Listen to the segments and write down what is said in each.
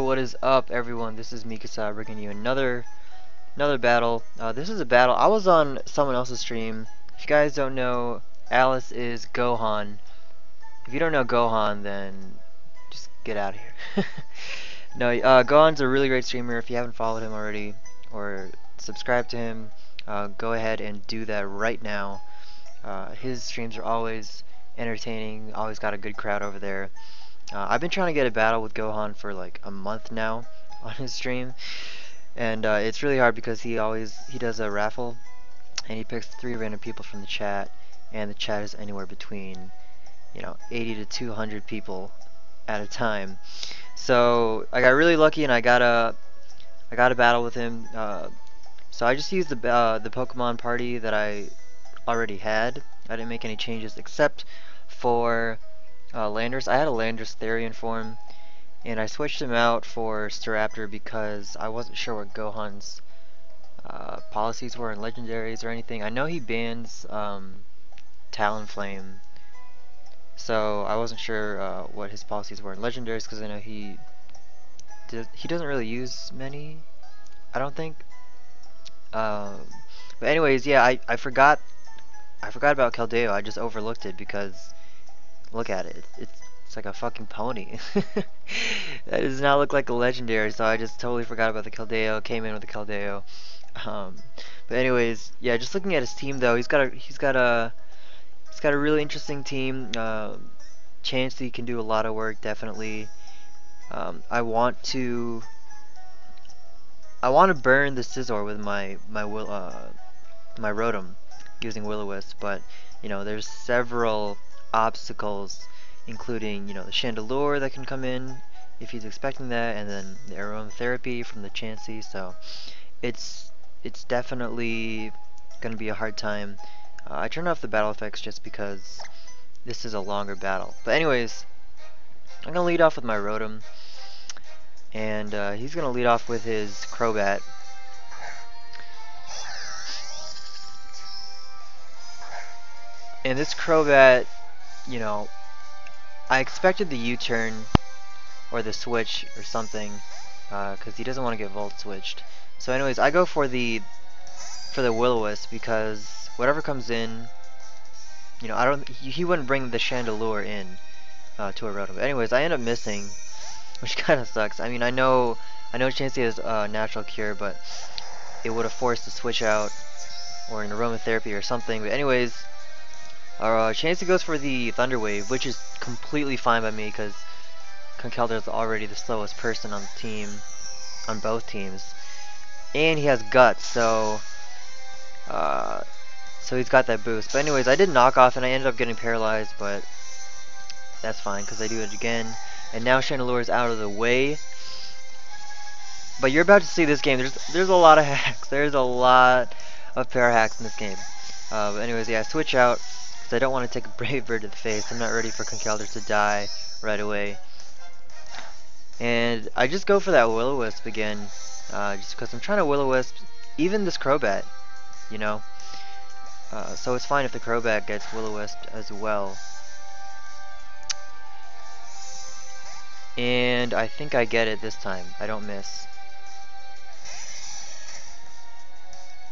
what is up, everyone? This is Mikasa bringing you another battle. This is a battle. I was on someone else's stream. If you guys don't know, Alice is Gohan. If you don't know Gohan, then just get out of here. No, Gohan's a really great streamer. If you haven't followed him already or subscribed to him, go ahead and do that right now. His streams are always entertaining. Always got a good crowd over there. I've been trying to get a battle with Gohan for like a month now on his stream, and it's really hard because he does a raffle, and he picks 3 random people from the chat, and the chat is anywhere between 80 to 200 people at a time. So I got really lucky, and I got a battle with him. So I just used the Pokemon party that I already had. I didn't make any changes except for Landers. I had a Landers Therian form, and I switched him out for Staraptor because I wasn't sure what Gohan's policies were in legendaries or anything. I know he bans Talonflame, so I wasn't sure what his policies were in legendaries because I know he doesn't really use many, I don't think. But anyways, yeah, I forgot about Keldeo. I just overlooked it because look at it. It's like a fucking pony. That does not look like a legendary, so I just totally forgot about the Keldeo. Came in with the Keldeo. But anyways, yeah, just looking at his team though, he's got a really interesting team. Chansey can do a lot of work, definitely. I want to burn the Scizor with my Rotom using Will-O-Wisp, but there's several obstacles, including the Chandelure that can come in if he's expecting that, and then the aromatherapy from the Chansey. So it's definitely gonna be a hard time. I turned off the battle effects just because this is a longer battle. But anyways, I'm gonna lead off with my Rotom, and he's gonna lead off with his Crobat. And this Crobat, I expected the U-turn or the switch or something, because he doesn't want to get Volt switched. So anyways, I go for the Will-O-Wisp because whatever comes in, he wouldn't bring the Chandelure in to a Rotom. But anyways, I end up missing, which kind of sucks. I mean, I know Chansey has Natural Cure, but it would have forced the switch out or an aromatherapy or something. But anyways, Chansey goes for the Thunder Wave, which is completely fine by me because Conkeldurr is already the slowest person on the team, on both teams, and he has Guts, so he's got that boost. But anyways, I did knock off and I ended up getting paralyzed, but that's fine because I do it again. And now Chandelure is out of the way. But you're about to see this game. There's a lot of hacks. There's a lot of para hacks in this game. But anyways, yeah, I switch out. I don't want to take a Brave Bird to the face. I'm not ready for Conkeldurr to die right away. And I just go for that Will-O-Wisp again, just because I'm trying to Will-O-Wisp even this Crobat, so it's fine if the Crobat gets Will-O-Wisp as well. And I think I get it this time. I don't miss.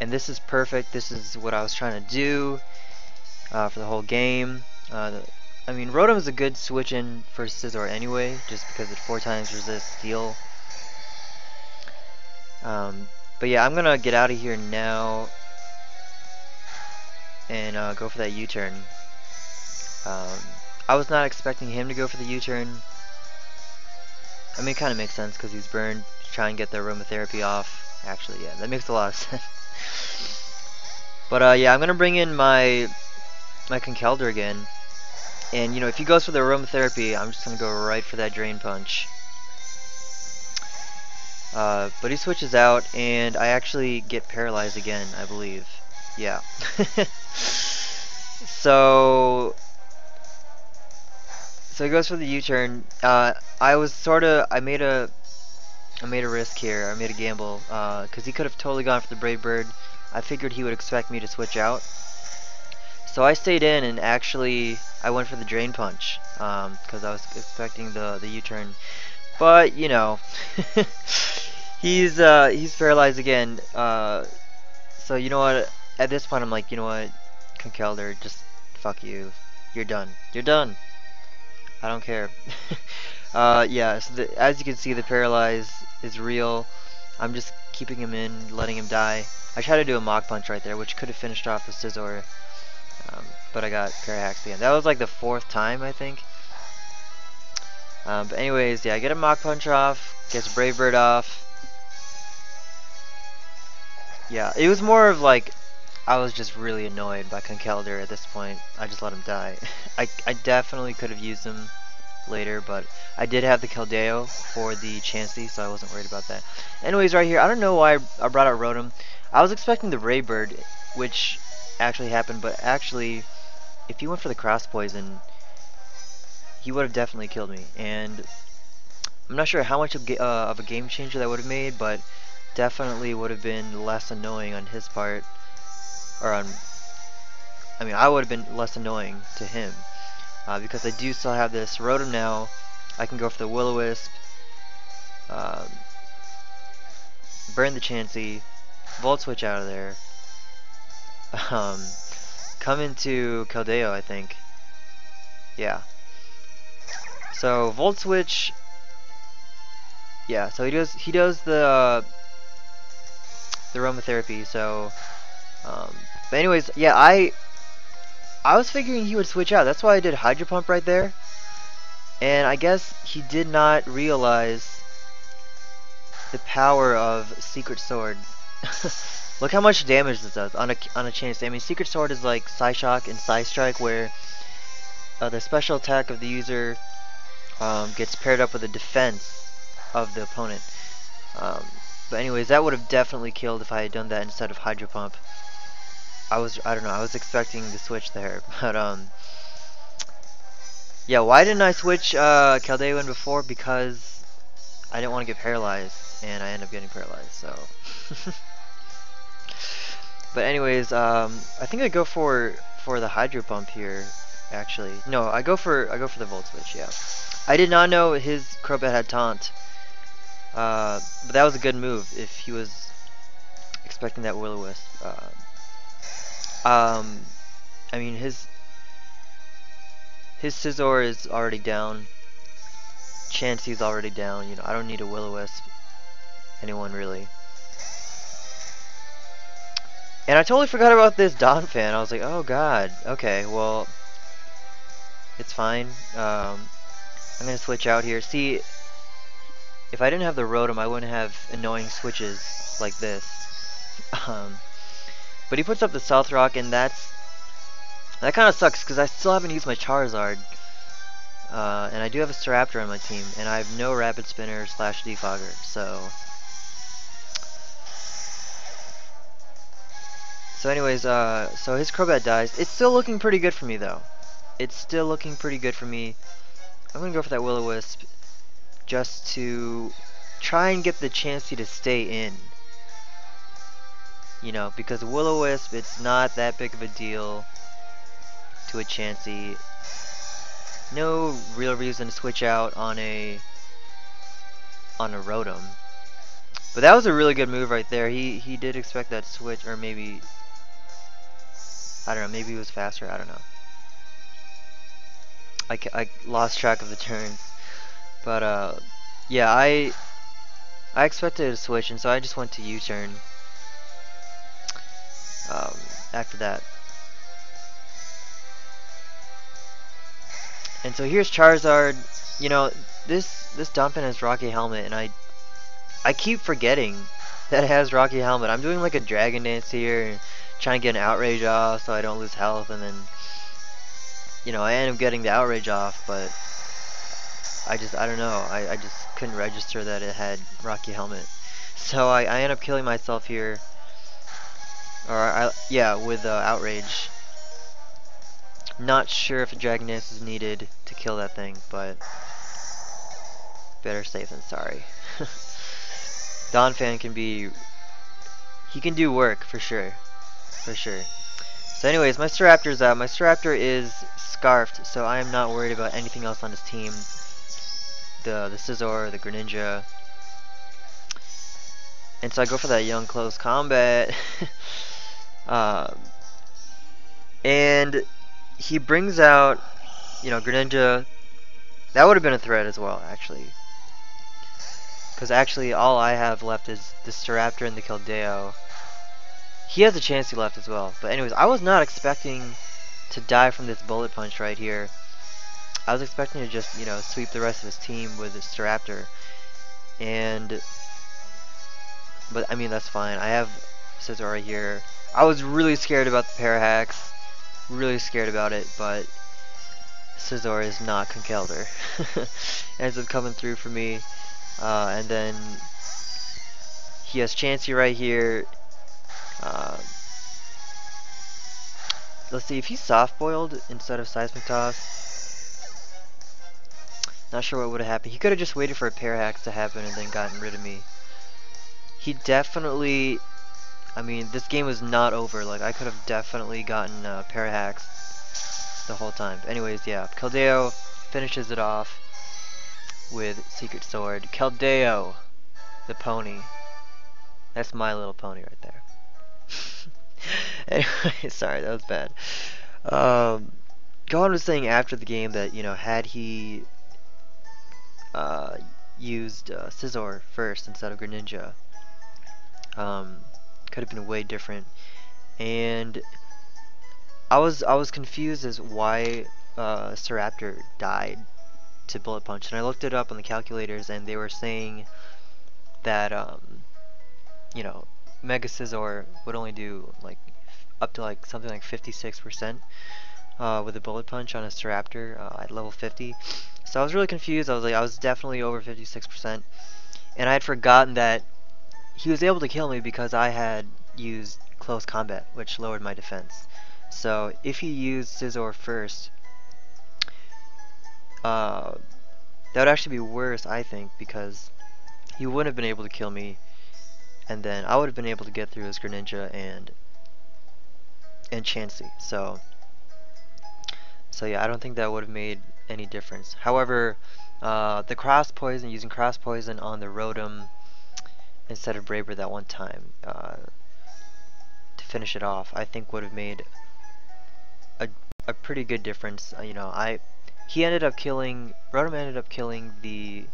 And this is perfect. This is what I was trying to do for the whole game. I mean, Rotom is a good switch in for Scizor anyway, just because it 4 times resists Steel. But yeah, I'm gonna get out of here now and go for that U-turn. I was not expecting him to go for the U-turn. I mean, it kind of makes sense because he's burned to try and get the aromatherapy off. Actually, yeah, that makes a lot of sense. But yeah, I'm gonna bring in my Conkeldurr again, and if he goes for the aromatherapy, I'm just gonna go right for that Drain Punch. But he switches out, and I actually get paralyzed again, I believe. Yeah. So he goes for the U-turn. I made a risk here. I made a gamble, because he could have totally gone for the Brave Bird. I figured he would expect me to switch out. So I stayed in, and actually I went for the Drain Punch because I was expecting the U-turn. But you know, he's paralyzed again. So you know what? At this point, I'm like, you know what, Conkelder, just fuck you. You're done. You're done. I don't care. Yeah. So as you can see, the paralyze is real. I'm just keeping him in, letting him die. I tried to do a Mach Punch right there, which could have finished off the Scizor, but I got Parahax again. That was like the 4th time, I think. But anyways, yeah, I get a Mach Punch off, gets Brave Bird off. Yeah, it was more of like, I was just really annoyed by Conkeldurr at this point. I just let him die. I definitely could have used him later, but I did have the Keldeo for the Chansey, so I wasn't worried about that. Anyways, right here, I don't know why I brought out Rotom. I was expecting the Brave Bird, which actually happened, but actually, if he went for the Cross Poison, he would have definitely killed me. And I'm not sure how much of a game changer that would have made, but definitely would have been less annoying on his part, or on, I mean, I would have been less annoying to him, because I do still have this Rotom now. I can go for the Will-O-Wisp, um, burn the Chansey, Volt Switch out of there, um, come into Keldeo, I think. Yeah. So Volt Switch. Yeah. So he does the aromatherapy. So, but anyways, yeah. I was figuring he would switch out. That's why I did Hydro Pump right there. And I guess he did not realize the power of Secret Sword. Look how much damage this does on a chance. I mean, Secret Sword is like Psyshock and Psystrike, where the special attack of the user gets paired up with the defense of the opponent. But anyways, that would have definitely killed if I had done that instead of Hydro Pump. I don't know, I was expecting the switch there, but yeah, why didn't I switch Keldeo in before? Because I didn't want to get paralyzed, and I ended up getting paralyzed, so. But anyways, I think I go for the Hydro Pump here, actually. No, I go for the Volt Switch, yeah. I did not know his Crobat had Taunt. But that was a good move if he was expecting that Will-O-Wisp. I mean, his Scizor is already down. Chansey's already down. You know, I don't need a Will-O-Wisp. Anyone really. And I totally forgot about this Donphan. I was like, oh god. Okay, well, it's fine. I'm gonna switch out here. See, if I didn't have the Rotom, I wouldn't have annoying switches like this. But he puts up the South Rock, and that kind of sucks because I still haven't used my Charizard, and I do have a Staraptor on my team, and I have no Rapid Spinner / Defogger. So anyways, so his Crobat dies. It's still looking pretty good for me though. It's still looking pretty good for me. I'm gonna go for that Will-O-Wisp just to try and get the Chansey to stay in. You know, because Will-O-Wisp, it's not that big of a deal to a Chansey. No real reason to switch out on a Rotom. But that was a really good move right there. He did expect that switch, or maybe, I don't know, maybe he was faster, I don't know. I lost track of the turns. But yeah, I expected a switch, and so I just went to U-turn after that. And so here's Charizard. You know, this Donphan has Rocky Helmet, and I keep forgetting that it has Rocky Helmet. I'm doing like a Dragon Dance here, trying to get an Outrage off so I don't lose health, and then, you know, I end up getting the Outrage off, but I don't know, I just couldn't register that it had Rocky Helmet. So I end up killing myself here, or yeah, with Outrage. Not sure if a Dragon Dance is needed to kill that thing, but better safe than sorry. Donphan he can do work for sure. For sure. So anyways, my Staraptor's out. My Staraptor is scarfed, so I am not worried about anything else on his team. the Scizor, the Greninja. And so I go for that young close combat. uh, and he brings out, Greninja. That would have been a threat as well, actually. Because actually, all I have left is the Staraptor and the Keldeo. He has a Chansey left as well. But anyways, I was not expecting to die from this Bullet Punch right here. I was expecting to just, sweep the rest of his team with the Staraptor. But I mean, that's fine. I have Scizor right here. I was really scared about the Parahax. Really scared about it, but Scizor is not Conkeldurr. Ends up coming through for me. And then he has Chansey right here. Let's see, if he's soft-boiled instead of Seismic Toss, not sure what would have happened. He could have just waited for a Parahax to happen and then gotten rid of me. He definitely, I mean, this game was not over. Like, I could have definitely gotten Parahax the whole time. But anyways, yeah, Keldeo finishes it off with Secret Sword. Keldeo, the pony. That's my little pony right there. Anyway, sorry, that was bad. Gohan was saying after the game that, had he used Scizor first instead of Greninja, could have been way different. And I was confused as why Staraptor died to Bullet Punch, and I looked it up on the calculators, and they were saying that Mega Scizor would only do like up to like something like 56% with a Bullet Punch on a Staraptor at level 50. So I was really confused. I was definitely over 56%, and I had forgotten that he was able to kill me because I had used Close Combat, which lowered my defense. So if he used Scizor first, that would actually be worse, I think, because he wouldn't have been able to kill me, and then I would have been able to get through his Greninja and Chansey. So yeah, I don't think that would have made any difference. However, the cross poison, using cross poison on the Rotom instead of Braver that one time to finish it off, I think would have made a pretty good difference. He ended up killing, Rotom ended up killing the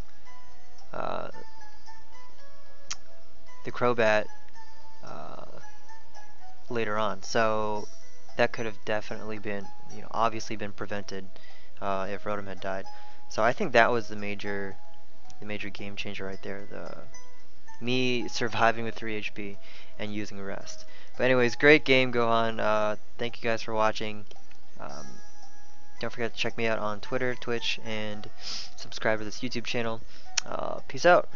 Crobat later on, so that could have definitely been, obviously been prevented if Rotom had died. So I think that was the major game changer right there. Me surviving with 3 HP and using rest. But anyways, great game, Gohan. Thank you guys for watching. Don't forget to check me out on Twitter, Twitch, and subscribe to this YouTube channel. Peace out.